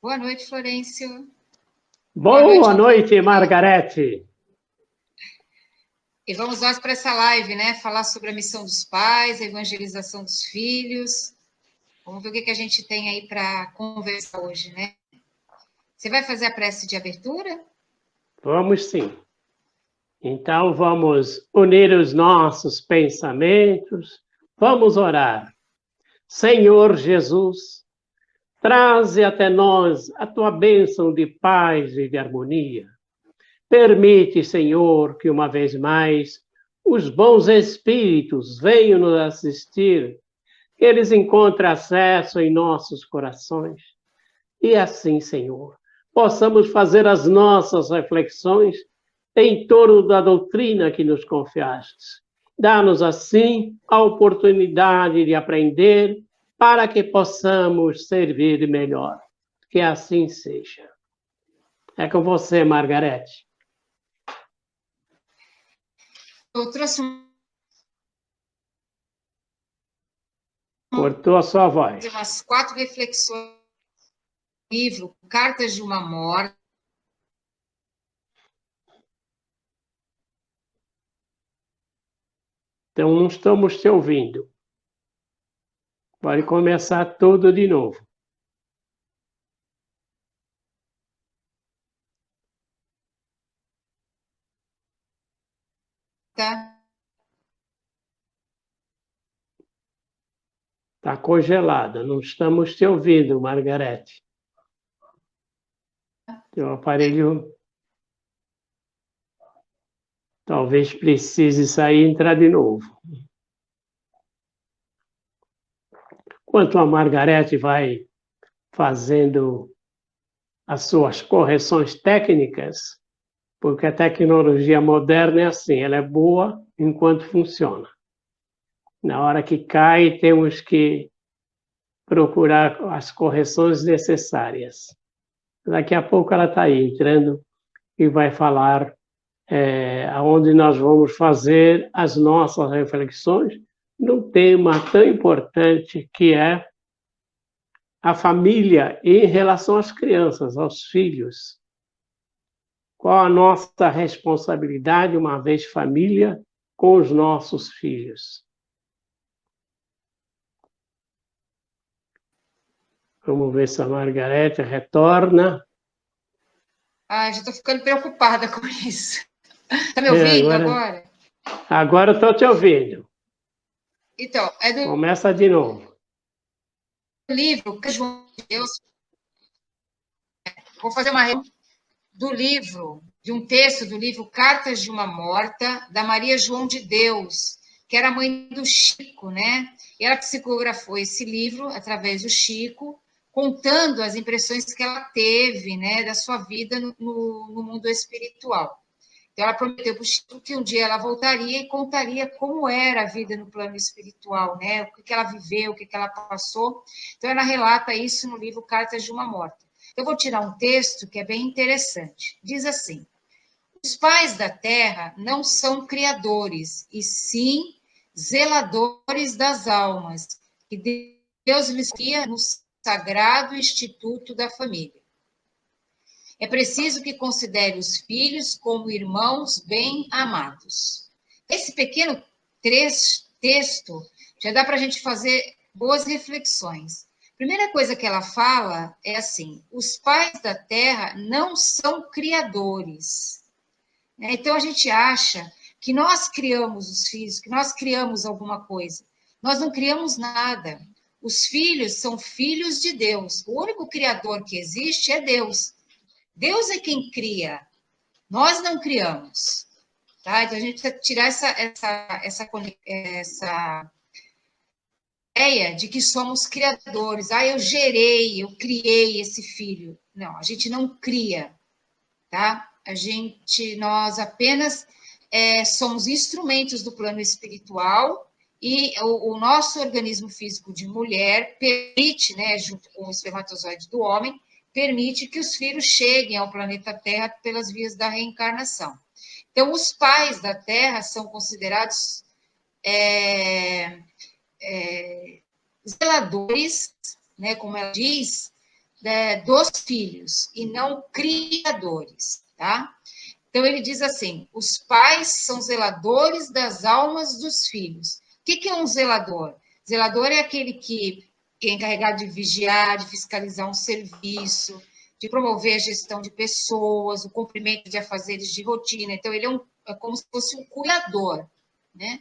Boa noite, Florencio. Boa noite, Margarete. E vamos nós para essa live, né? Falar sobre a missão dos pais, a evangelização dos filhos. Vamos ver o que a gente tem aí para conversar hoje, né? Você vai fazer a prece de abertura? Vamos sim. Então vamos unir os nossos pensamentos. Vamos orar. Senhor Jesus, traze até nós a tua bênção de paz e de harmonia. Permite, Senhor, que uma vez mais os bons espíritos venham nos assistir, que eles encontrem acesso em nossos corações. E assim, Senhor, possamos fazer as nossas reflexões em torno da doutrina que nos confiastes. Dá-nos, assim, a oportunidade de aprender para que possamos servir melhor. Que assim seja. É com você, Margarete. Eu trouxe Cortou a sua voz. umas 4 reflexões do livro Cartas de uma Morta. Então, não estamos te ouvindo. Pode começar tudo de novo. Tá? Está congelada. Não estamos te ouvindo, Margarete. Teu aparelho talvez precise sair e entrar de novo. Enquanto a Margarete vai fazendo as suas correções técnicas, porque a tecnologia moderna é assim, ela é boa enquanto funciona. Na hora que cai, temos que procurar as correções necessárias. Daqui a pouco ela está aí entrando e vai falar aonde nós vamos fazer as nossas reflexões num tema tão importante que é a família em relação às crianças, aos filhos. Qual a nossa responsabilidade, uma vez família, com os nossos filhos? Vamos ver se a Margarete retorna. Ah, já estou ficando preocupada com isso. Está me ouvindo agora? Agora estou te ouvindo. Então, é do Começa de novo. livro João de Deus. Vou fazer uma do livro, de um texto do livro Cartas de uma Morta, da Maria João de Deus, que era mãe do Chico, né? E ela psicografou esse livro através do Chico, contando as impressões que ela teve, né, da sua vida no mundo espiritual. Então, ela prometeu para o Chico que um dia ela voltaria e contaria como era a vida no plano espiritual, né? O que ela viveu, o que ela passou. Então, ela relata isso no livro Cartas de uma Morta. Eu vou tirar um texto que é bem interessante. Diz assim: os pais da terra não são criadores, e sim zeladores das almas, que Deus lhes cria no sagrado instituto da família. É preciso que considere os filhos como irmãos bem amados. Esse pequeno texto já dá para a gente fazer boas reflexões. Primeira coisa que ela fala é assim: os pais da terra não são criadores. Então a gente acha que nós criamos os filhos, que nós criamos alguma coisa. Nós não criamos nada. Os filhos são filhos de Deus. O único criador que existe é Deus. Deus é quem cria, nós não criamos. Tá? Então a gente precisa tirar essa ideia de que somos criadores. Ah, eu gerei, eu criei esse filho. Não, a gente não cria. Tá? Nós apenas somos instrumentos do plano espiritual e o nosso organismo físico de mulher permite, né, junto com o espermatozoide do homem, permite que os filhos cheguem ao planeta Terra pelas vias da reencarnação. Então, os pais da Terra são considerados zeladores, né, como ela diz, dos filhos e não criadores, tá? Então, ele diz assim, os pais são zeladores das almas dos filhos. O que é um zelador? Zelador é aquele que é encarregado de vigiar, de fiscalizar um serviço, de promover a gestão de pessoas, o cumprimento de afazeres de rotina. Então, ele é como se fosse um cuidador, né?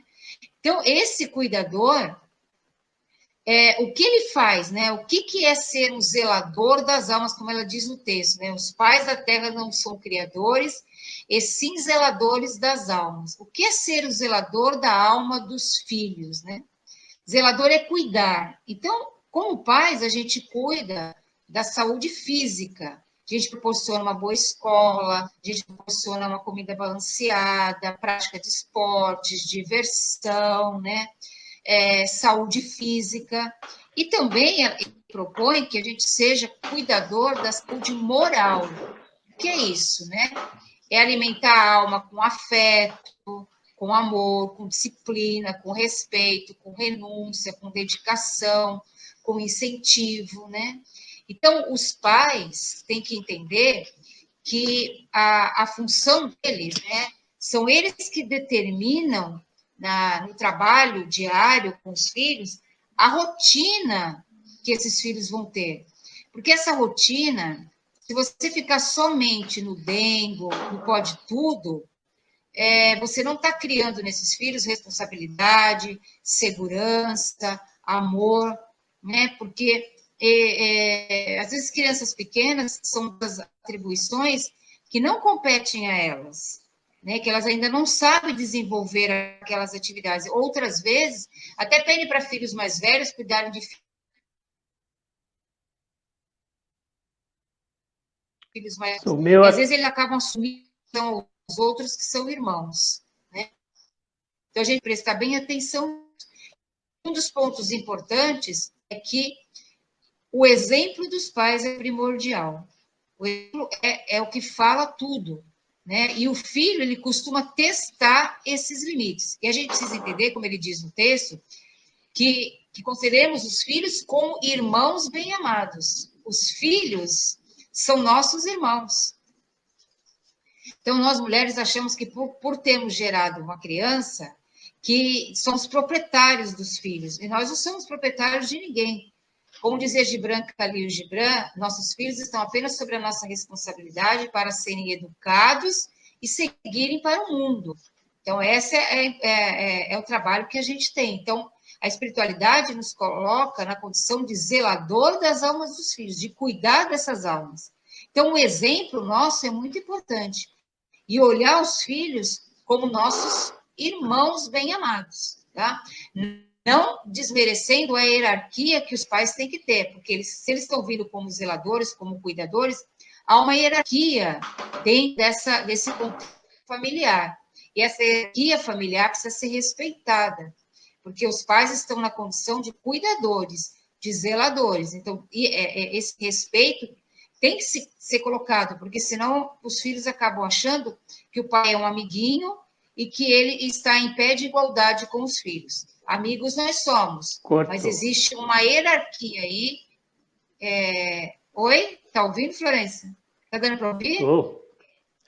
Então, esse cuidador, o que ele faz, né? O que é ser um zelador das almas, como ela diz no texto, né? Os pais da terra não são criadores, e sim zeladores das almas. O que é ser o zelador da alma dos filhos, né? Zelador é cuidar. Então, como pais, a gente cuida da saúde física. A gente proporciona uma boa escola, a gente proporciona uma comida balanceada, prática de esportes, diversão, né? Saúde física. E também ele propõe que a gente seja cuidador da saúde moral. O que é isso, né? É alimentar a alma com afeto, com amor, com disciplina, com respeito, com renúncia, com dedicação, com incentivo, né? Então, os pais têm que entender que a função deles, né, são eles que determinam no trabalho diário com os filhos a rotina que esses filhos vão ter. Porque essa rotina, se você ficar somente no dengo, no pode tudo, você não está criando nesses filhos responsabilidade, segurança, amor, né? Porque às vezes crianças pequenas são das atribuições que não competem a elas, né? Que elas ainda não sabem desenvolver aquelas atividades. Outras vezes, até pedem para filhos mais velhos cuidarem de filhos mais velhos. E às vezes eles acabam assumindo os outros que são irmãos, né? Então, a gente prestar bem atenção. Um dos pontos importantes é que o exemplo dos pais é primordial. O exemplo é o que fala tudo, né? E o filho, ele costuma testar esses limites. E a gente precisa entender, como ele diz no texto, que consideremos os filhos como irmãos bem-amados. Os filhos são nossos irmãos. Então, nós mulheres achamos que por termos gerado uma criança, que somos proprietários dos filhos, e nós não somos proprietários de ninguém. Como dizia Gibran Khalil Gibran, nossos filhos estão apenas sobre a nossa responsabilidade para serem educados e seguirem para o mundo. Então, esse é o trabalho que a gente tem. Então, a espiritualidade nos coloca na condição de zelador das almas dos filhos, de cuidar dessas almas. Então, o exemplo nosso é muito importante. E olhar os filhos como nossos irmãos bem-amados, tá? Não desmerecendo a hierarquia que os pais têm que ter, porque se eles estão vindo como zeladores, como cuidadores, há uma hierarquia dentro desse contexto familiar. E essa hierarquia familiar precisa ser respeitada, porque os pais estão na condição de cuidadores, de zeladores. Então, esse respeito tem que ser colocado, porque senão os filhos acabam achando que o pai é um amiguinho e que ele está em pé de igualdade com os filhos. Amigos nós somos, mas existe uma hierarquia aí. Oi? Está ouvindo, Florença? Está dando para ouvir?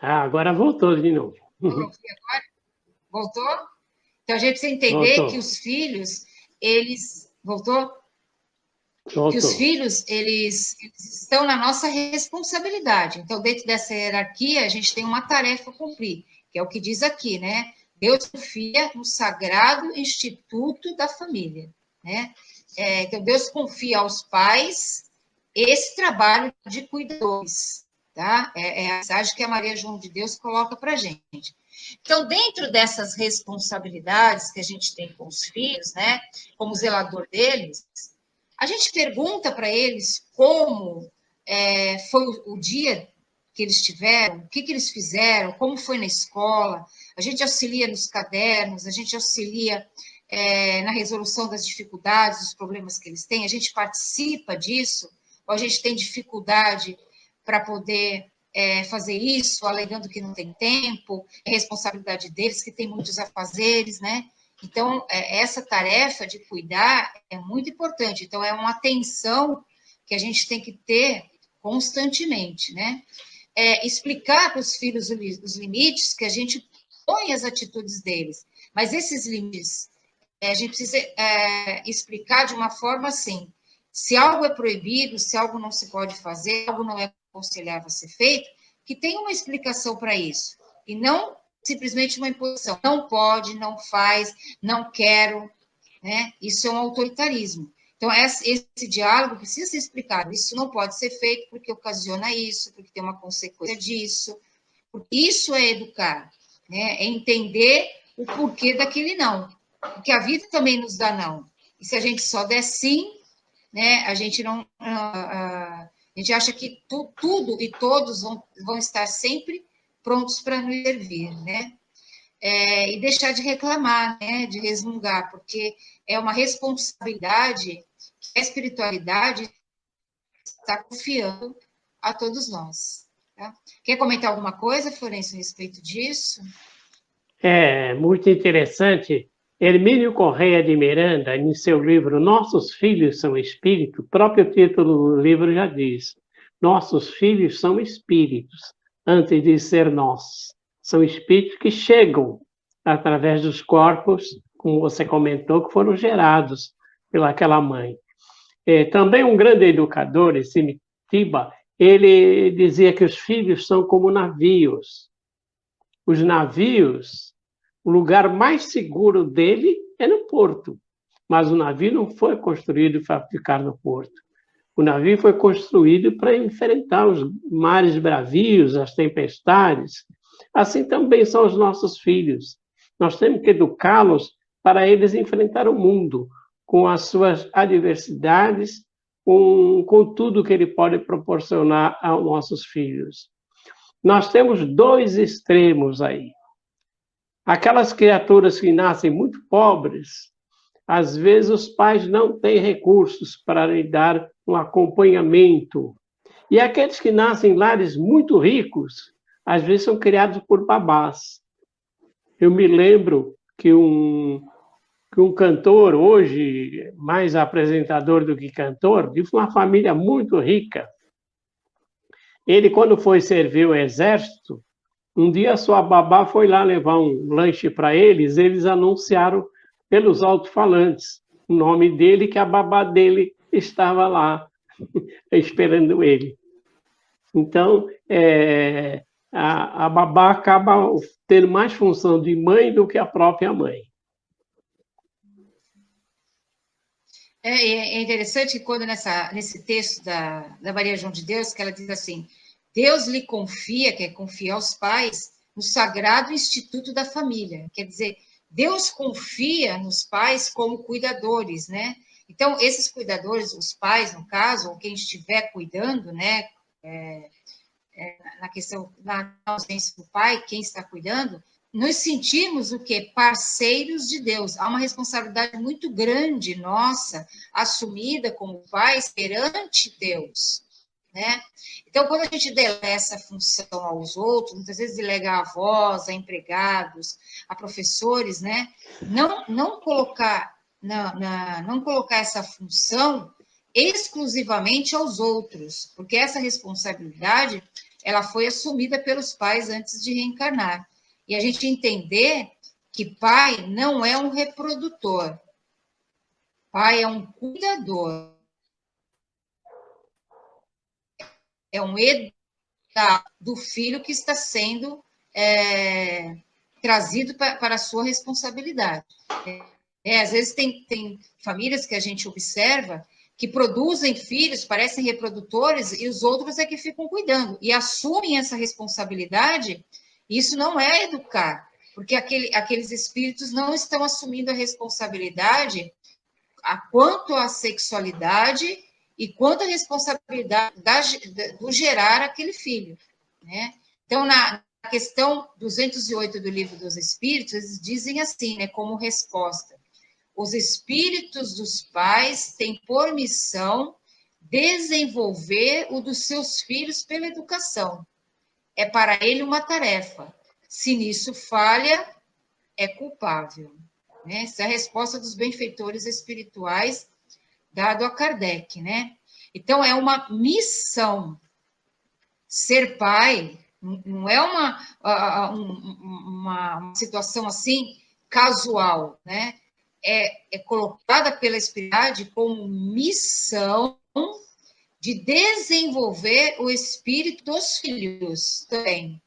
Agora voltou de novo. Agora? Voltou? Então, a gente precisa entender que os filhos, eles... Voltou? Que os filhos, eles estão na nossa responsabilidade. Então, dentro dessa hierarquia, a gente tem uma tarefa a cumprir, que é o que diz aqui, né? Deus confia no sagrado instituto da família, né? Então, Deus confia aos pais esse trabalho de cuidadores, tá? É a mensagem que a Maria João de Deus coloca para a gente. Então, dentro dessas responsabilidades que a gente tem com os filhos, né? Como zelador deles, a gente pergunta para eles como foi o dia que eles tiveram, o que eles fizeram, como foi na escola, a gente auxilia nos cadernos, a gente auxilia na resolução das dificuldades, dos problemas que eles têm, a gente participa disso, ou a gente tem dificuldade para poder fazer isso, alegando que não tem tempo, é responsabilidade deles, que tem muitos afazeres, né? Então, essa tarefa de cuidar é muito importante. Então, é uma atenção que a gente tem que ter constantemente, né? Explicar para os filhos os limites, que a gente põe as atitudes deles, mas esses limites a gente precisa explicar de uma forma assim: se algo é proibido, se algo não se pode fazer, algo não é aconselhável a ser feito, que tenha uma explicação para isso, e não simplesmente uma imposição. Não pode, não faz, não quero, né? Isso é um autoritarismo. Então, esse diálogo precisa ser explicado. Isso não pode ser feito porque ocasiona isso, porque tem uma consequência disso. Isso é educar, né? É entender o porquê daquele não. Porque a vida também nos dá não. E se a gente só der sim, né, a gente não. A gente acha que tudo e todos vão estar sempre prontos para nos servir, né? E deixar de reclamar, né, de resmungar, porque é uma responsabilidade que a espiritualidade está confiando a todos nós. Tá? Quer comentar alguma coisa, Florencio, a respeito disso? É muito interessante. Hermínio Correia de Miranda, em seu livro Nossos Filhos são Espírito, o próprio título do livro já diz: Nossos filhos são espíritos, antes de ser nós. São espíritos que chegam através dos corpos, como você comentou, que foram gerados pelaquela mãe. Também um grande educador, esse Tiba, ele dizia que os filhos são como navios. Os navios, o lugar mais seguro dele é no porto, mas o navio não foi construído para ficar no porto. O navio foi construído para enfrentar os mares bravios, as tempestades. Assim também são os nossos filhos. Nós temos que educá-los para eles enfrentar o mundo com as suas adversidades, com tudo que ele pode proporcionar aos nossos filhos. Nós temos dois extremos aí. Aquelas criaturas que nascem muito pobres, às vezes os pais não têm recursos para lhe dar um acompanhamento. E aqueles que nascem em lares muito ricos, às vezes são criados por babás. Eu me lembro que um cantor, hoje mais apresentador do que cantor, de uma família muito rica, ele, quando foi servir o exército, um dia sua babá foi lá levar um lanche para eles anunciaram pelos alto-falantes o nome dele, que a babá dele estava lá esperando ele. Então, a babá acaba tendo mais função de mãe do que a própria mãe. É interessante que quando nesse texto da Maria João de Deus, que ela diz assim: Deus lhe confia, quer confiar aos pais, no sagrado instituto da família. Quer dizer, Deus confia nos pais como cuidadores, né? Então, esses cuidadores, os pais, no caso, ou quem estiver cuidando, né? Na questão, na ausência do pai, quem está cuidando, nos sentimos o quê? Parceiros de Deus. Há uma responsabilidade muito grande nossa, assumida como pais perante Deus, né? Então, quando a gente delega essa função aos outros, muitas vezes delega a avós, a empregados, a professores, né? Não colocar essa função exclusivamente aos outros, porque essa responsabilidade ela foi assumida pelos pais antes de reencarnar. E a gente entender que pai não é um reprodutor, pai é um cuidador, é um educador do filho que está sendo trazido para a sua responsabilidade. Às vezes tem famílias que a gente observa que produzem filhos, parecem reprodutores, e os outros é que ficam cuidando, e assumem essa responsabilidade. Isso não é educar, porque aqueles espíritos não estão assumindo a responsabilidade quanto à sexualidade e quanto à responsabilidade do gerar aquele filho, né? Então, na questão 208 do Livro dos Espíritos, eles dizem assim, né, como resposta: os espíritos dos pais têm por missão desenvolver o dos seus filhos pela educação. É para ele uma tarefa. Se nisso falha, é culpável. Né? Essa é a resposta dos benfeitores espirituais dado a Kardec, né? Então, é uma missão. ser pai não é uma situação assim casual, né? É colocada pela espiritualidade como missão de desenvolver o espírito dos filhos também,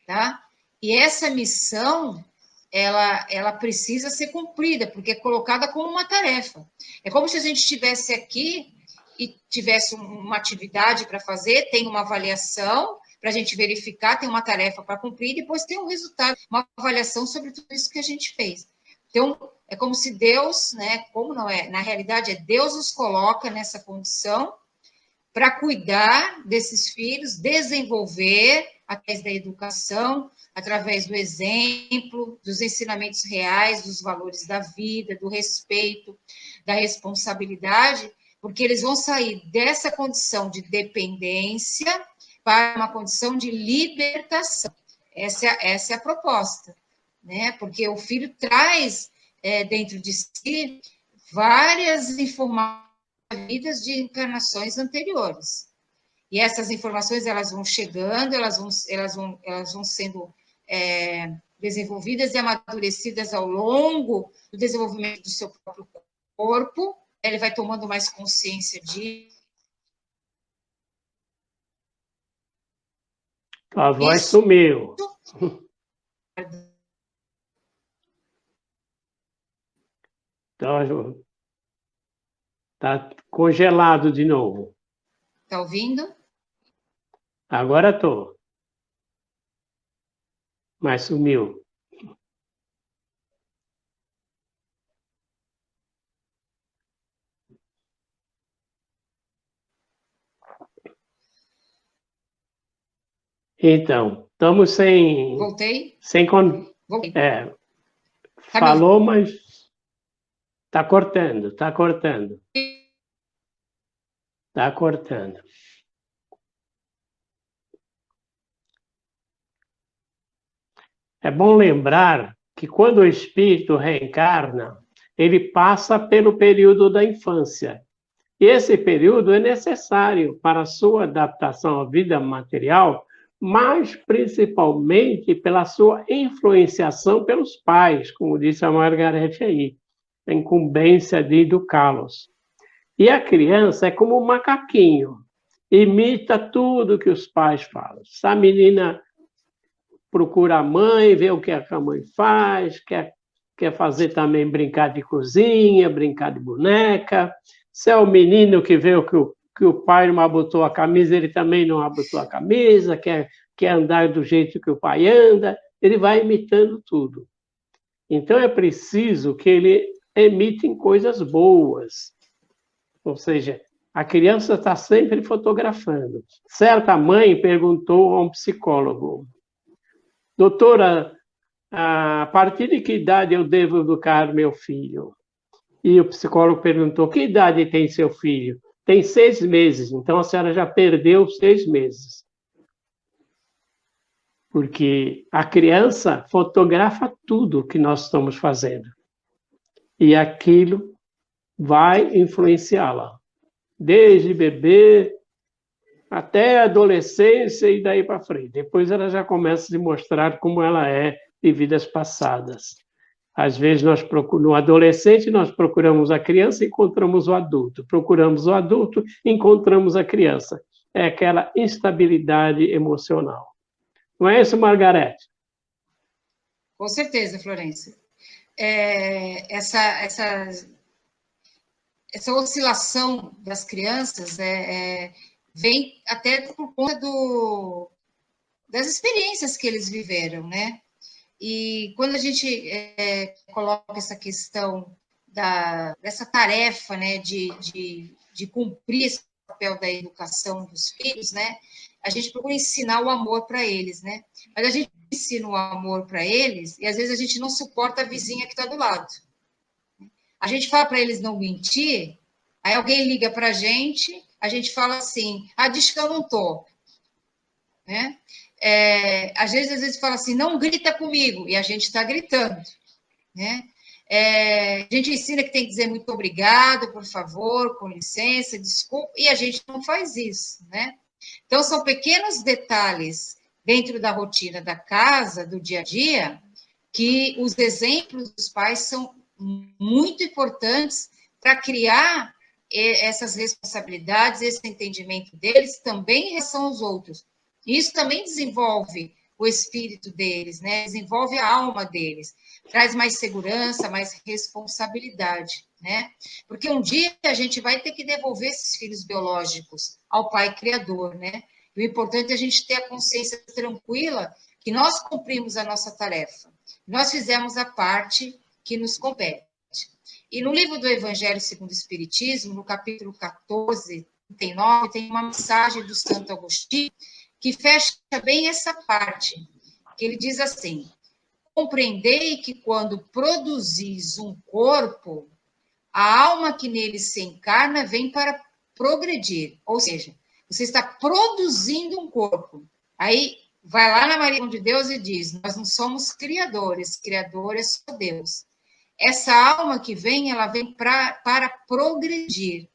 tá? E essa missão, ela precisa ser cumprida, porque é colocada como uma tarefa. É como se a gente estivesse aqui e tivesse uma atividade para fazer, tem uma avaliação para a gente verificar, tem uma tarefa para cumprir, e depois tem um resultado, uma avaliação sobre tudo isso que a gente fez. Então, é como se Deus, né, como não é, na realidade é Deus nos coloca nessa condição para cuidar desses filhos, desenvolver através da educação, através do exemplo, dos ensinamentos reais, dos valores da vida, do respeito, da responsabilidade, porque eles vão sair dessa condição de dependência para uma condição de libertação. Essa é a proposta, né? Porque o filho traz dentro de si várias informações de encarnações anteriores. E essas informações elas vão chegando, elas vão sendo desenvolvidas e amadurecidas ao longo do desenvolvimento do seu próprio corpo. Ele vai tomando mais consciência disso. A voz sumiu. Então, está congelado de novo. Está ouvindo? Agora estou. Mas sumiu. Então, estamos sem... Voltei? Voltei. Falou, mas está cortando, está cortando. Está cortando. É bom lembrar que quando o espírito reencarna, ele passa pelo período da infância. E esse período é necessário para a sua adaptação à vida material, mas principalmente pela sua influenciação pelos pais, como disse a Margarete aí, a incumbência de educá-los. E a criança é como um macaquinho, imita tudo que os pais falam. Se a menina procura a mãe, vê o que a mãe faz, quer fazer também brincar de cozinha, brincar de boneca. Se é o menino que vê que o pai não abotou a camisa, ele também não abotou a camisa, quer andar do jeito que o pai anda, ele vai imitando tudo. Então é preciso que ele emite coisas boas. Ou seja, a criança está sempre fotografando. Certa mãe perguntou a um psicólogo: doutora, a partir de que idade eu devo educar meu filho? E o psicólogo perguntou: que idade tem seu filho? Tem 6 meses, então a senhora já perdeu 6 meses. Porque a criança fotografa tudo que nós estamos fazendo. E aquilo vai influenciá-la. Desde bebê até a adolescência e daí para frente. Depois ela já começa a se mostrar como ela é de vidas passadas. Às vezes, no adolescente, nós procuramos a criança e encontramos o adulto. Procuramos o adulto e encontramos a criança. É aquela instabilidade emocional. Não é isso, Margarete? Com certeza, Florência. Essa oscilação das crianças vem até por conta das experiências que eles viveram, né? E quando a gente coloca essa questão dessa tarefa, né, de cumprir esse papel da educação dos filhos, né, a gente procura ensinar o amor para eles, né? Mas a gente ensina o amor para eles e às vezes a gente não suporta a vizinha que está do lado. A gente fala para eles não mentir, aí alguém liga para a gente fala assim: diz que eu não estou. Né? Às vezes fala assim: não grita comigo, e a gente está gritando. Né? A gente ensina que tem que dizer muito obrigado, por favor, com licença, desculpa, e a gente não faz isso. Né? Então, são pequenos detalhes dentro da rotina da casa, do dia a dia, que os exemplos dos pais são muito importantes para criar essas responsabilidades, esse entendimento deles também em relação aos outros. Isso também desenvolve o espírito deles, né? Desenvolve a alma deles, traz mais segurança, mais responsabilidade, né? Porque um dia a gente vai ter que devolver esses filhos biológicos ao Pai Criador, né? E o importante é a gente ter a consciência tranquila que nós cumprimos a nossa tarefa, nós fizemos a parte que nos compete. E no livro do Evangelho segundo o Espiritismo, no capítulo 14, 39, tem uma mensagem do Santo Agostinho que fecha bem essa parte, que ele diz assim: compreendei que quando produzis um corpo, a alma que nele se encarna vem para progredir, ou seja, você está produzindo um corpo. Aí vai lá na Maria de Deus e diz: nós não somos criadores, criador é só Deus. Essa alma que vem, ela vem para progredir.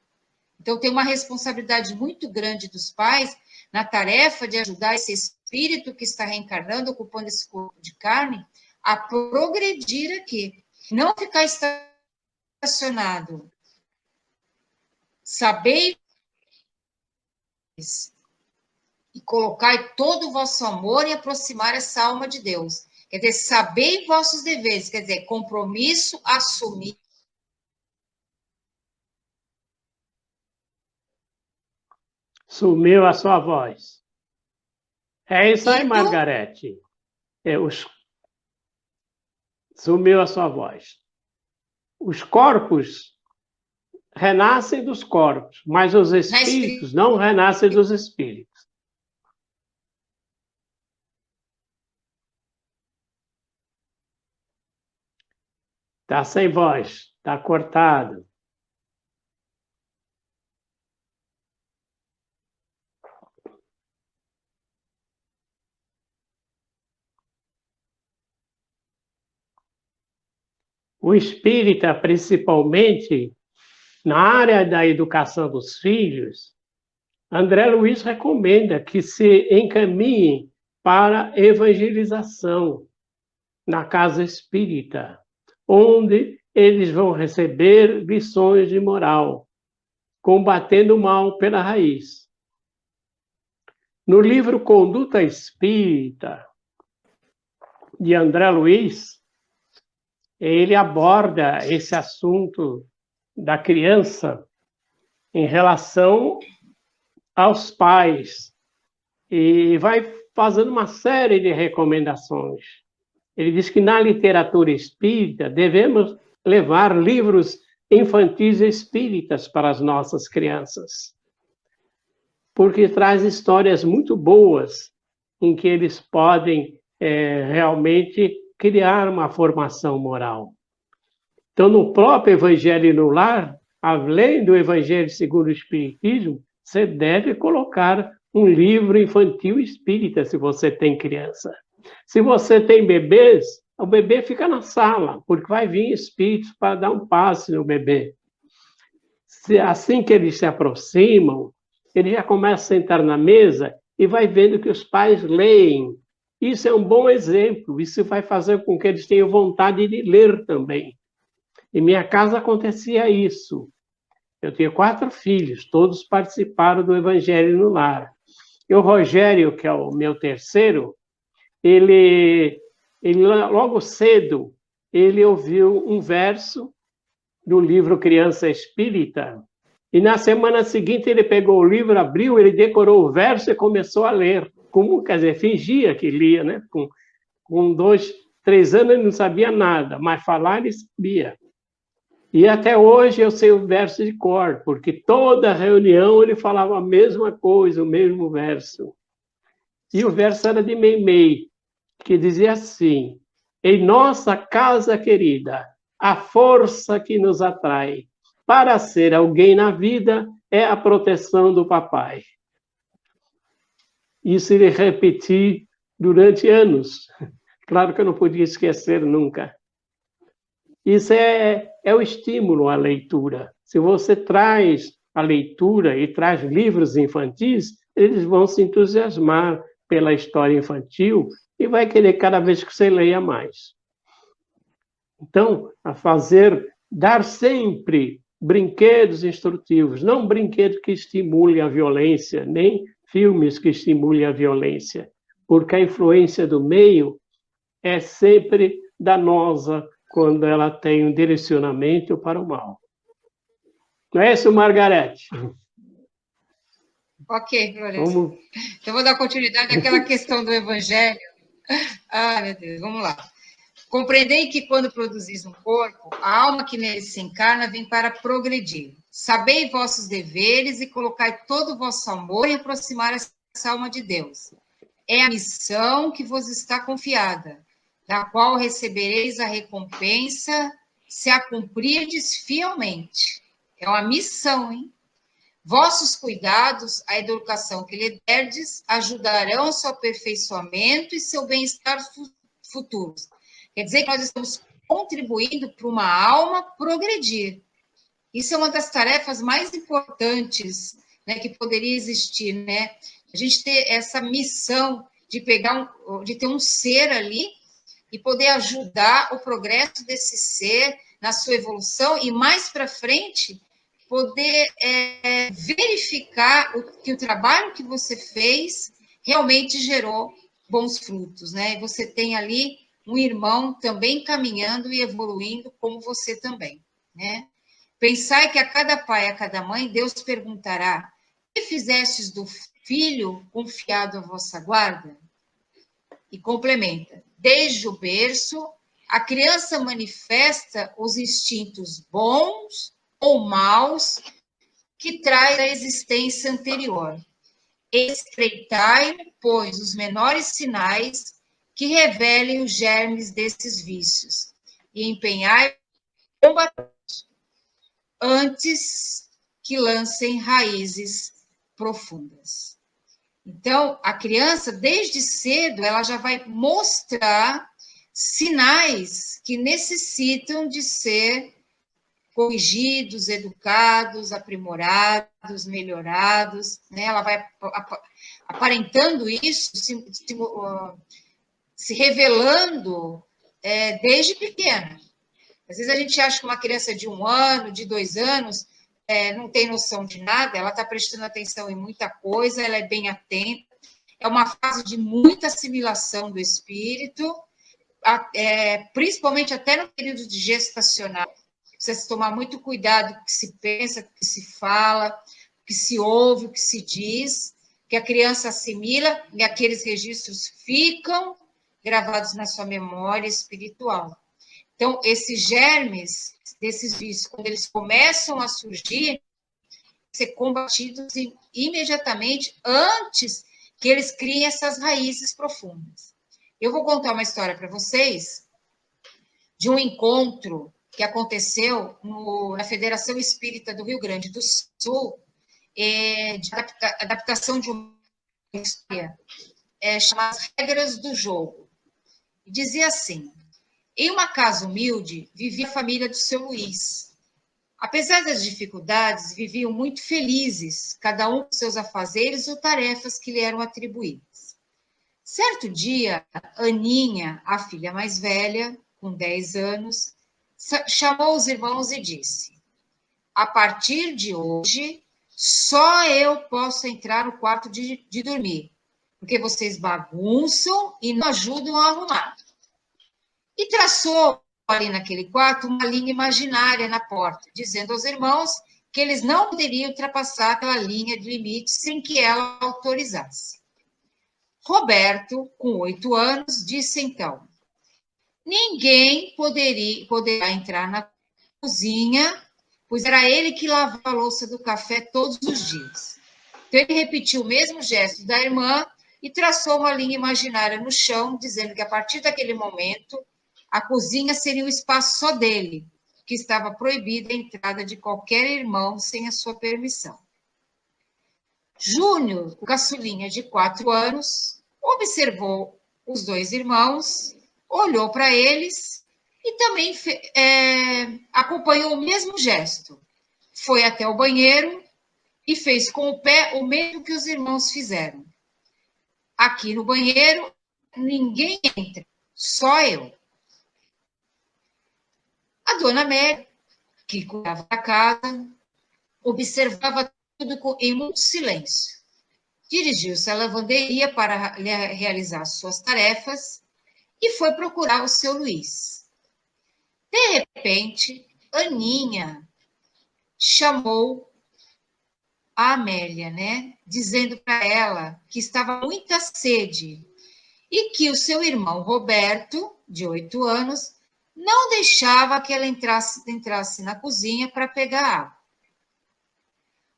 Então, tem uma responsabilidade muito grande dos pais na tarefa de ajudar esse espírito que está reencarnando, ocupando esse corpo de carne, a progredir aqui. Não ficar estacionado. Sabei e colocar todo o vosso amor e aproximar essa alma de Deus. Quer dizer, sabei vossos deveres, quer dizer, compromisso, assumir. Sumiu a sua voz. É isso aí, Margarete. Sumiu a sua voz. Os corpos renascem dos corpos, mas os espíritos não renascem dos espíritos. Está sem voz, está cortado. O espírita, principalmente na área da educação dos filhos, André Luiz recomenda que se encaminhem para evangelização na casa espírita, onde eles vão receber lições de moral, combatendo o mal pela raiz. No livro Conduta Espírita, de André Luiz, ele aborda esse assunto da criança em relação aos pais e vai fazendo uma série de recomendações. Ele diz que na literatura espírita devemos levar livros infantis espíritas para as nossas crianças, porque traz histórias muito boas em que eles podem realmente criar uma formação moral. Então, no próprio Evangelho no Lar, além do Evangelho segundo o Espiritismo, você deve colocar um livro infantil espírita, se você tem criança. Se você tem bebês, o bebê fica na sala, porque vai vir espíritos para dar um passe no bebê. Assim que eles se aproximam, ele já começa a sentar na mesa e vai vendo que os pais leem. Isso é um bom exemplo, isso vai fazer com que eles tenham vontade de ler também. Em minha casa acontecia isso. Eu tinha 4 filhos, todos participaram do Evangelho no Lar. E o Rogério, que é o meu terceiro, ele logo cedo, ele ouviu um verso do livro Criança Espírita, e na semana seguinte ele pegou o livro, abriu, ele decorou o verso e começou a ler. Como, quer dizer, fingia que lia, né? Com 2, 3 anos ele não sabia nada, mas falar ele sabia. E até hoje eu sei o verso de cor, porque toda reunião ele falava a mesma coisa, o mesmo verso. E o verso era de Meimei, que dizia assim: em nossa casa querida, a força que nos atrai para ser alguém na vida é a proteção do papai. Isso ele repetiu durante anos. Claro que eu não podia esquecer nunca. Isso é o estímulo à leitura. Se você traz a leitura e traz livros infantis, eles vão se entusiasmar pela história infantil e vai querer cada vez que você leia mais. Então, dar sempre brinquedos instrutivos, não brinquedos que estimulem a violência, nem filmes que estimulem a violência, porque a influência do meio é sempre danosa quando ela tem um direcionamento para o mal. Não é isso, Margarete? Ok, Florestan. Então, vou dar continuidade àquela questão do Evangelho. Ah, meu Deus, vamos lá. Compreendei que quando produzis um corpo, a alma que nele se encarna vem para progredir. Sabei vossos deveres e colocai todo o vosso amor em aproximar essa alma de Deus. É a missão que vos está confiada, da qual recebereis a recompensa se a cumprirdes fielmente. É uma missão, hein? Vossos cuidados, a educação que lhe derdes, ajudarão ao seu aperfeiçoamento e seu bem-estar futuros. Quer dizer que nós estamos contribuindo para uma alma progredir. Isso é uma das tarefas mais importantes, né, que poderia existir, né? A gente ter essa missão de de ter um ser ali e poder ajudar o progresso desse ser na sua evolução e mais para frente poder verificar que o trabalho que você fez realmente gerou bons frutos, né? E você tem ali um irmão também caminhando e evoluindo como você também, né? Pensai que a cada pai, a cada mãe, Deus perguntará: que fizestes do filho confiado à vossa guarda? E complementa: desde o berço, a criança manifesta os instintos bons ou maus que traz da existência anterior. Estreitai, pois, os menores sinais que revelem os germes desses vícios e empenhai antes que lancem raízes profundas. Então, a criança, desde cedo, ela já vai mostrar sinais que necessitam de ser corrigidos, educados, aprimorados, melhorados, né? Ela vai aparentando isso, se revelando desde pequena. Às vezes a gente acha que uma criança de 1 ano, de 2 anos, não tem noção de nada, ela está prestando atenção em muita coisa, ela é bem atenta, é uma fase de muita assimilação do espírito, principalmente até no período de gestacional. Precisa tomar muito cuidado com o que se pensa, com o que se fala, o que se ouve, o que se diz, que a criança assimila e aqueles registros ficam gravados na sua memória espiritual. Então, esses germes desses vícios, quando eles começam a surgir, ser combatidos imediatamente antes que eles criem essas raízes profundas. Eu vou contar uma história para vocês de um encontro que aconteceu na Federação Espírita do Rio Grande do Sul, de adaptação de uma história chamada As Regras do Jogo. E dizia assim: em uma casa humilde, vivia a família do seu Luiz. Apesar das dificuldades, viviam muito felizes, cada um com seus afazeres ou tarefas que lhe eram atribuídas. Certo dia, Aninha, a filha mais velha, com 10 anos, chamou os irmãos e disse: a partir de hoje, só eu posso entrar no quarto de dormir, porque vocês bagunçam e não ajudam a arrumar. E traçou ali naquele quarto uma linha imaginária na porta, dizendo aos irmãos que eles não poderiam ultrapassar aquela linha de limite sem que ela autorizasse. Roberto, com 8 anos, disse então: ninguém poderá entrar na cozinha, pois era ele que lavava a louça do café todos os dias. Então, ele repetiu o mesmo gesto da irmã e traçou uma linha imaginária no chão, dizendo que a partir daquele momento a cozinha seria um espaço só dele, que estava proibida a entrada de qualquer irmão sem a sua permissão. Júnior, o caçulinha de 4 anos, observou os 2 irmãos, olhou para eles e também acompanhou o mesmo gesto. Foi até o banheiro e fez com o pé o mesmo que os irmãos fizeram. Aqui no banheiro, ninguém entra, só eu. A dona Amélia, que cuidava da casa, observava tudo em muito silêncio. Dirigiu-se à lavanderia para realizar suas tarefas e foi procurar o seu Luiz. De repente, Aninha chamou a Amélia, né? Dizendo para ela que estava muita sede e que o seu irmão Roberto, de 8 anos, não deixava que ela entrasse na cozinha para pegar água.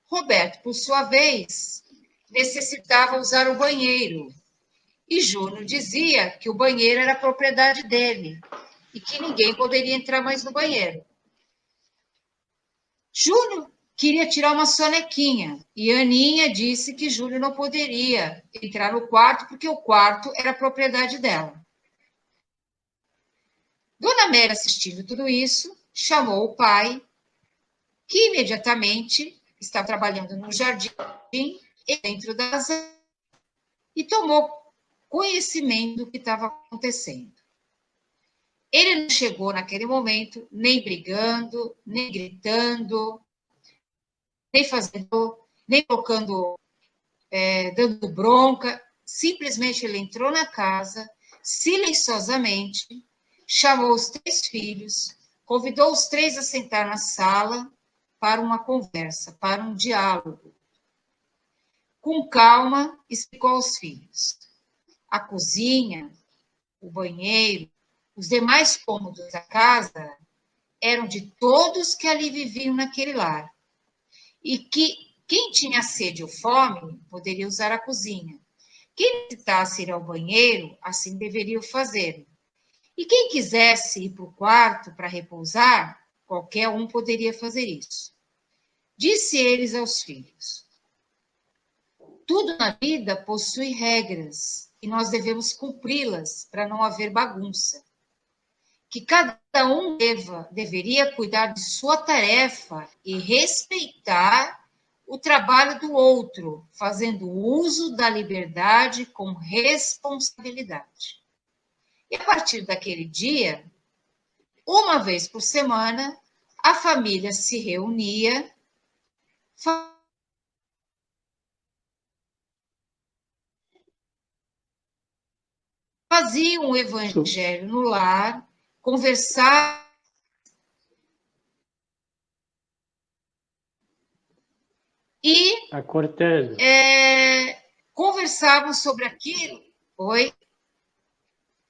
Roberto, por sua vez, necessitava usar o banheiro e Júnior dizia que o banheiro era propriedade dele e que ninguém poderia entrar mais no banheiro. Júnior queria tirar uma sonequinha e Aninha disse que Júnior não poderia entrar no quarto porque o quarto era propriedade dela. Dona Amélia, assistindo tudo isso, chamou o pai, que imediatamente estava trabalhando no jardim e dentro da casa e tomou conhecimento do que estava acontecendo. Ele não chegou naquele momento nem brigando, nem gritando, nem fazendo, nem colocando, dando bronca. Simplesmente ele entrou na casa, silenciosamente, chamou os 3 filhos, convidou os 3 a sentar na sala para uma conversa, para um diálogo. Com calma, explicou aos filhos. A cozinha, o banheiro, os demais cômodos da casa eram de todos que ali viviam naquele lar. E que quem tinha sede ou fome poderia usar a cozinha. Quem necessitasse ir ao banheiro, assim deveria fazer. E quem quisesse ir para o quarto para repousar, qualquer um poderia fazer isso. Disse eles aos filhos: tudo na vida possui regras e nós devemos cumpri-las para não haver bagunça. Que cada um deveria cuidar de sua tarefa e respeitar o trabalho do outro, fazendo uso da liberdade com responsabilidade. E a partir daquele dia, uma vez por semana, a família se reunia, fazia um evangelho no lar, conversava. E Está cortando. Conversavam sobre aquilo. Oi?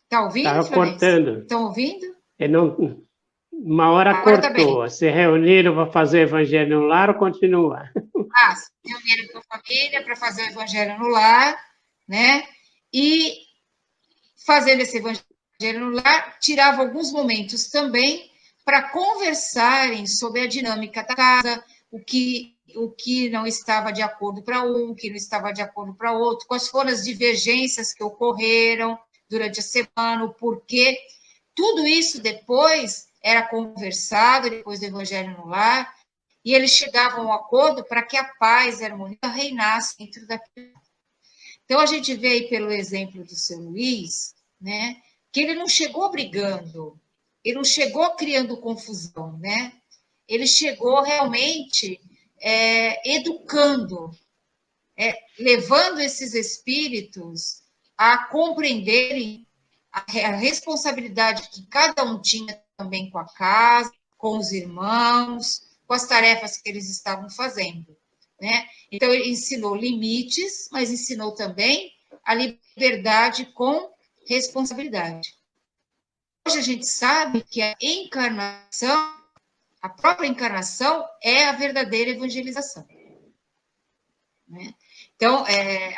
Está ouvindo, Estava Florência? cortando. Estão ouvindo? Não, uma hora Agora tá cortou. bem. Se reuniram para fazer evangelho no lar ou continua? Se reuniram com a família para fazer o evangelho no lar, né? E fazendo esse evangelho no lar, tirava alguns momentos também para conversarem sobre a dinâmica da casa, o que não estava de acordo para um, o que não estava de acordo para outro, quais foram as divergências que ocorreram durante a semana, o porquê. Tudo isso depois era conversado, depois do Evangelho no Lar, e eles chegavam a um acordo para que a paz e a harmonia reinasse dentro daquilo. Então, a gente vê aí pelo exemplo do seu Luiz, né, que ele não chegou brigando, ele não chegou criando confusão, né? Ele chegou realmente educando, levando esses espíritos a compreenderem a responsabilidade que cada um tinha também com a casa, com os irmãos, com as tarefas que eles estavam fazendo, né? Então, ele ensinou limites, mas ensinou também a liberdade com responsabilidade. Hoje a gente sabe que a encarnação, a própria encarnação, é a verdadeira evangelização, né? Então,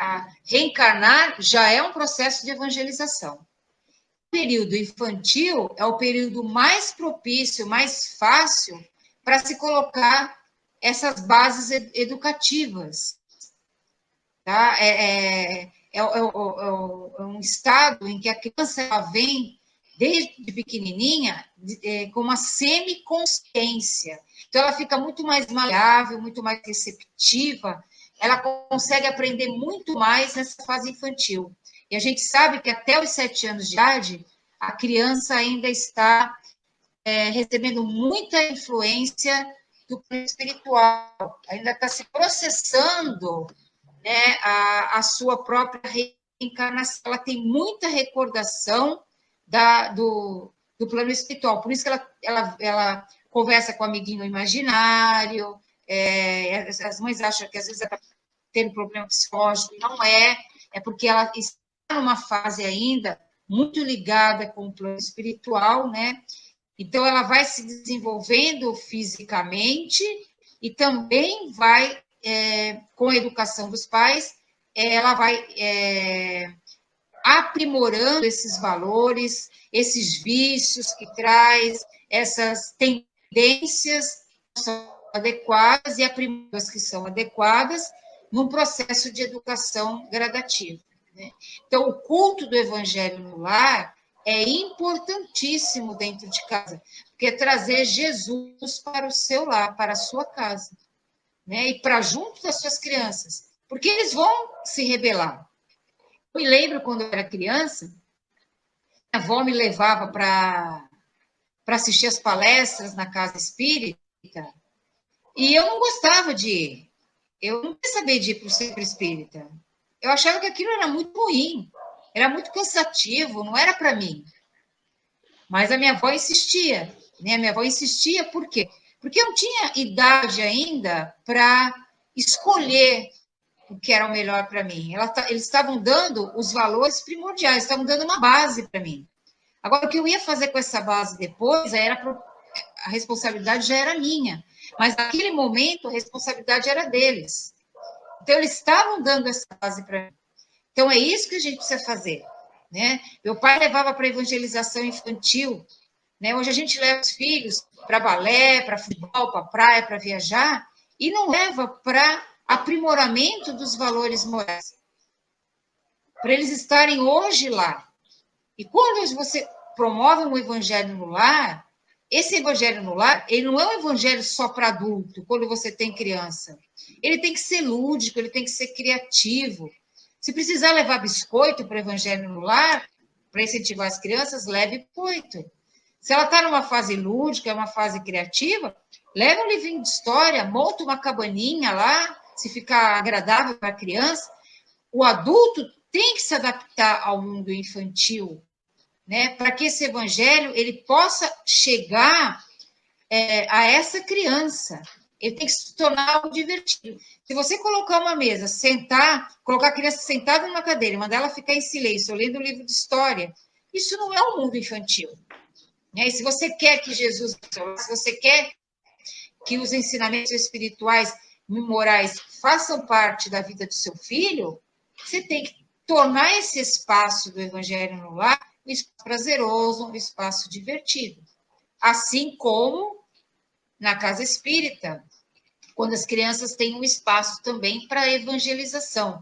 a reencarnar já é um processo de evangelização. O período infantil é o período mais propício, mais fácil para se colocar essas bases educativas. Tá? É um estado em que a criança ela vem desde pequenininha, com uma semiconsciência. Então, ela fica muito mais maleável, muito mais receptiva, ela consegue aprender muito mais nessa fase infantil. E a gente sabe que até os 7 anos de idade, a criança ainda está recebendo muita influência do plano espiritual, ainda está se processando, né, a sua própria reencarnação. Ela tem muita recordação do plano espiritual, por isso que ela conversa com o amiguinho imaginário, as mães acham que às vezes ela está tendo problema psicológico, não é porque ela está numa fase ainda muito ligada com o plano espiritual, né? Então, ela vai se desenvolvendo fisicamente e também vai, com a educação dos pais, ela vai aprimorando esses valores, esses vícios que traz, essas tendências que são adequadas e aprimorando as que são adequadas num processo de educação gradativa, né? Então, o culto do evangelho no lar é importantíssimo dentro de casa, porque é trazer Jesus para o seu lar, para a sua casa, né? E para junto das suas crianças, porque eles vão se rebelar. Eu me lembro quando eu era criança, minha avó me levava para assistir as palestras na casa espírita, e eu não gostava de ir. Eu não queria saber de ir para o centro espírita. Eu achava que aquilo era muito ruim, era muito cansativo, não era para mim. Mas a minha avó insistia, né? A minha avó insistia por quê? Porque eu não tinha idade ainda para escolher o que era o melhor para mim. Eles estavam dando os valores primordiais, estavam dando uma base para mim. Agora, o que eu ia fazer com essa base depois, a responsabilidade já era minha. Mas naquele momento, a responsabilidade era deles. Então, eles estavam dando essa base para mim. Então, é isso que a gente precisa fazer, né? Meu pai levava para evangelização infantil, né? Hoje a gente leva os filhos para balé, para futebol, para praia, para viajar, e não leva para aprimoramento dos valores morais, para eles estarem hoje lá. E quando você promove um evangelho no lar, esse evangelho no lar, ele não é um evangelho só para adulto, quando você tem criança. Ele tem que ser lúdico, ele tem que ser criativo. Se precisar levar biscoito para o evangelho no lar, para incentivar as crianças, leve biscoito. Se ela está numa fase lúdica, uma fase criativa, leve um livrinho de história, monta uma cabaninha lá, se ficar agradável para a criança. O adulto tem que se adaptar ao mundo infantil, né, para que esse evangelho ele possa chegar a essa criança. Ele tem que se tornar algo divertido. Se você colocar uma mesa, colocar a criança sentada numa cadeira e mandar ela ficar em silêncio, lendo um livro de história, isso não é um mundo infantil, né? E se você quer que Jesus, se você quer que os ensinamentos espirituais e morais façam parte da vida do seu filho, você tem que tornar esse espaço do evangelho no lar um espaço prazeroso, um espaço divertido. Assim como na casa espírita, quando as crianças têm um espaço também para evangelização.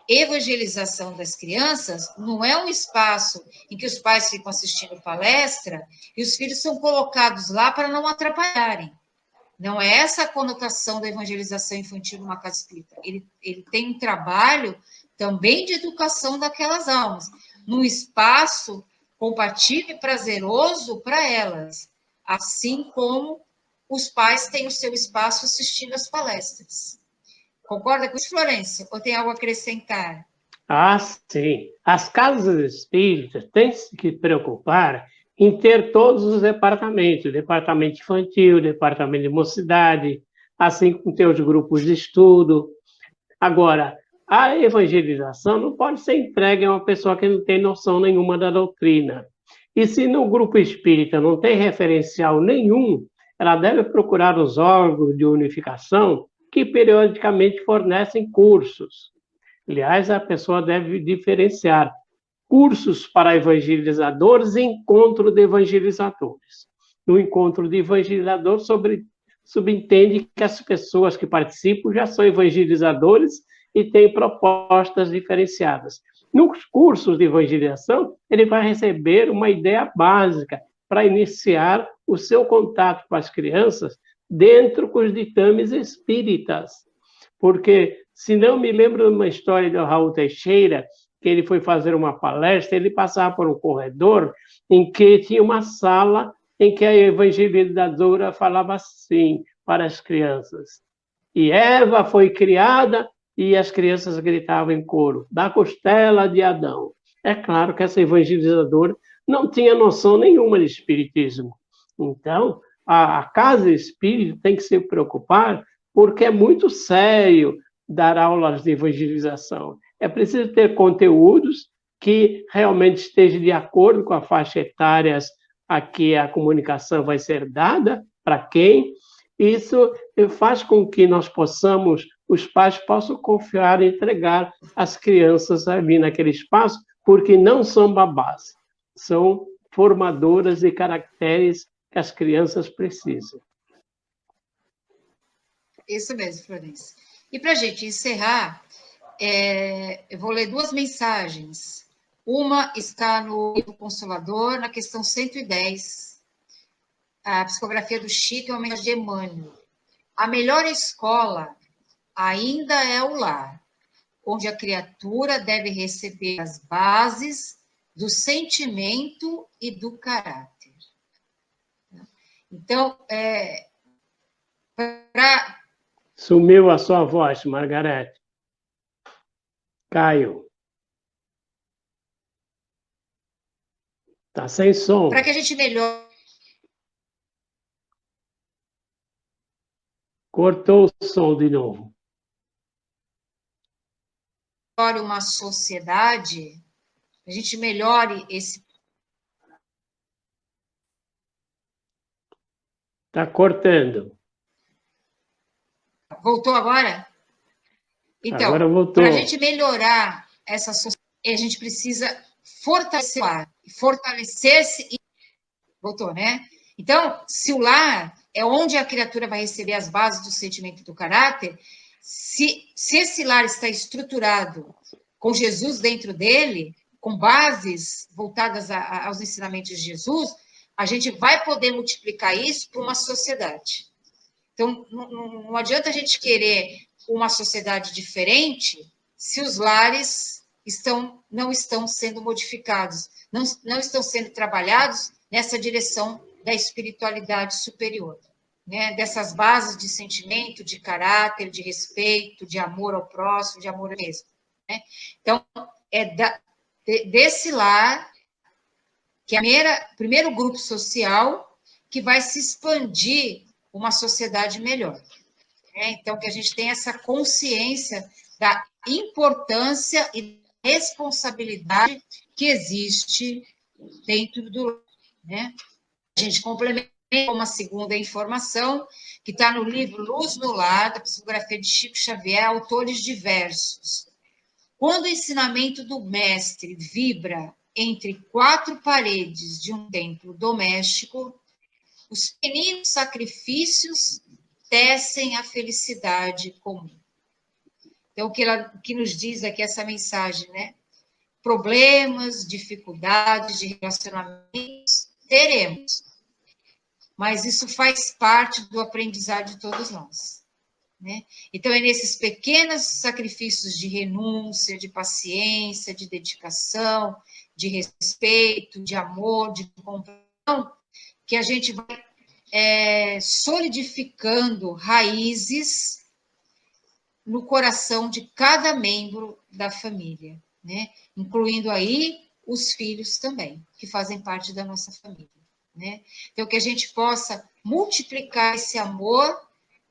Evangelização das crianças não é um espaço em que os pais ficam assistindo palestra e os filhos são colocados lá para não atrapalharem. Não é essa a conotação da evangelização infantil numa casa espírita. Ele tem um trabalho também de educação daquelas almas, num espaço compatível e prazeroso para elas, assim como os pais têm o seu espaço assistindo às palestras. Concorda com isso, Florência? Ou tem algo a acrescentar? Ah, sim. As casas espíritas têm que se preocupar em ter todos os departamentos, departamento infantil, departamento de mocidade, assim como ter os grupos de estudo. Agora, a evangelização não pode ser entregue a uma pessoa que não tem noção nenhuma da doutrina. E se no grupo espírita não tem referencial nenhum, ela deve procurar os órgãos de unificação que periodicamente fornecem cursos. Aliás, a pessoa deve diferenciar cursos para evangelizadores e encontro de evangelizadores. No encontro de evangelizador, subentende que as pessoas que participam já são evangelizadores e têm propostas diferenciadas. Nos cursos de evangelização, ele vai receber uma ideia básica para iniciar o seu contato com as crianças dentro dos ditames espíritas. Porque, se não me lembro de uma história do Raul Teixeira, que ele foi fazer uma palestra, ele passava por um corredor em que tinha uma sala em que a evangelizadora falava assim para as crianças. E Eva foi criada e as crianças gritavam em coro, da costela de Adão. É claro que essa evangelizadora não tinha noção nenhuma de espiritismo. Então, a casa espírita tem que se preocupar, porque é muito sério dar aulas de evangelização. É preciso ter conteúdos que realmente estejam de acordo com a faixa etária a que a comunicação vai ser dada, para quem. Isso faz com que nós possamos, os pais possam confiar e entregar as crianças ali naquele espaço, porque não são babás, são formadoras de caracteres que as crianças precisam. Isso mesmo, Florência. E para a gente encerrar, eu vou ler 2 mensagens. Uma está no livro Consolador, na questão 110, a psicografia do Chico, é uma mensagem de Emmanuel. A melhor escola ainda é o lar, onde a criatura deve receber as bases do sentimento e do caráter. Então, Sumiu a sua voz, Margarete. Caio. Está sem som. Para que a gente melhore. Cortou o som de novo. Uma sociedade, a gente melhore esse. Está cortando. Voltou agora? Então, agora voltou. Para a gente melhorar essa sociedade, a gente precisa fortalecer o lar, fortalecer-se e. Voltou, né? Então, se o lar é onde a criatura vai receber as bases do sentimento e do caráter, se esse lar está estruturado com Jesus dentro dele, com bases voltadas aos ensinamentos de Jesus, a gente vai poder multiplicar isso para uma sociedade. Então, não adianta a gente querer uma sociedade diferente se os lares não estão sendo modificados, não estão sendo trabalhados nessa direção da espiritualidade superior, né? Dessas bases de sentimento, de caráter, de respeito, de amor ao próximo, de amor mesmo. Né? Então, desse lar, que é o primeiro grupo social que vai se expandir uma sociedade melhor. Né? Então, que a gente tenha essa consciência da importância e responsabilidade que existe dentro do... Né? A gente complementa uma segunda informação, que está no livro Luz no Lar, da psicografia de Chico Xavier, autores diversos. Quando o ensinamento do mestre vibra entre 4 paredes de um templo doméstico, os pequeninos sacrifícios tecem a felicidade comum. Então, o que nos diz aqui essa mensagem, né? Problemas, dificuldades de relacionamentos, teremos. Mas isso faz parte do aprendizado de todos nós. Né? Então, é nesses pequenos sacrifícios de renúncia, de paciência, de dedicação, de respeito, de amor, de compreensão, que a gente vai solidificando raízes no coração de cada membro da família, né? Incluindo aí os filhos também, que fazem parte da nossa família. Né? Então, que a gente possa multiplicar esse amor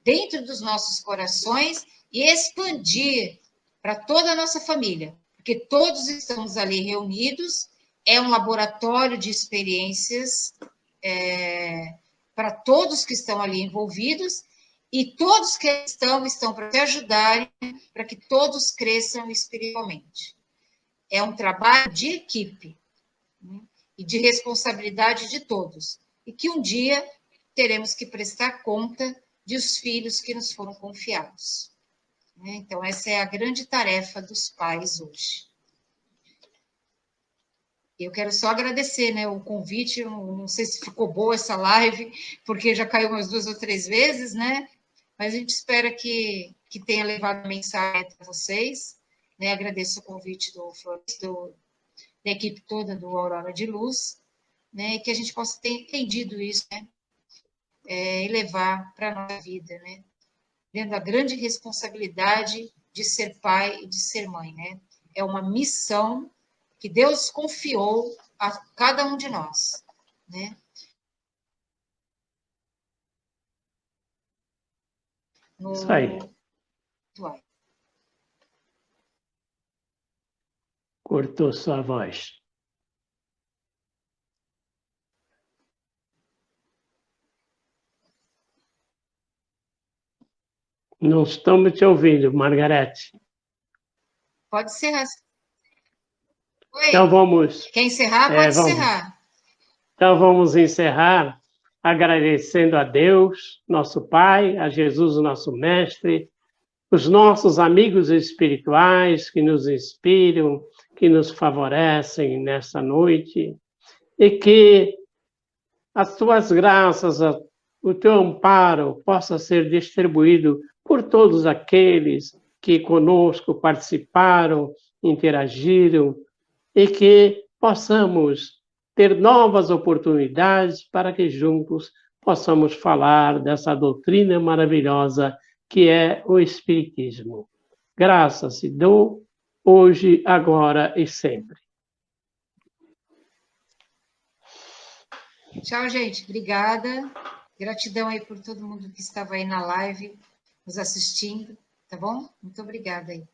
dentro dos nossos corações e expandir para toda a nossa família, porque todos estamos ali reunidos, é um laboratório de experiências para todos que estão ali envolvidos, e todos que estão para te ajudarem, para que todos cresçam espiritualmente. É um trabalho de equipe, né? E de responsabilidade de todos, e que um dia teremos que prestar conta dos filhos que nos foram confiados. Então, essa é a grande tarefa dos pais hoje. Eu quero só agradecer, né, o convite. Eu não sei se ficou boa essa live, porque já caiu umas 2 ou 3 vezes, né? Mas a gente espera que tenha levado a mensagem para vocês. Né? Agradeço o convite da equipe toda do Aurora de Luz, né? E que a gente possa ter entendido isso, né? E levar para a nossa vida, né? Vendo a grande responsabilidade de ser pai e de ser mãe, né? É uma missão que Deus confiou a cada um de nós, né? Isso aí. Cortou sua voz. Não estamos te ouvindo, Margarete. Pode encerrar. Oi. Então vamos. Quer encerrar? Pode encerrar. Então vamos encerrar agradecendo a Deus, nosso Pai, a Jesus, nosso Mestre, os nossos amigos espirituais que nos inspiram, que nos favorecem nessa noite, e que as tuas graças, o teu amparo possa ser distribuído por todos aqueles que conosco participaram, interagiram, e que possamos ter novas oportunidades para que juntos possamos falar dessa doutrina maravilhosa que é o Espiritismo. Graças se dou hoje, agora e sempre. Tchau, gente. Obrigada. Gratidão aí por todo mundo que estava aí na live, nos assistindo, tá bom? Muito obrigada aí.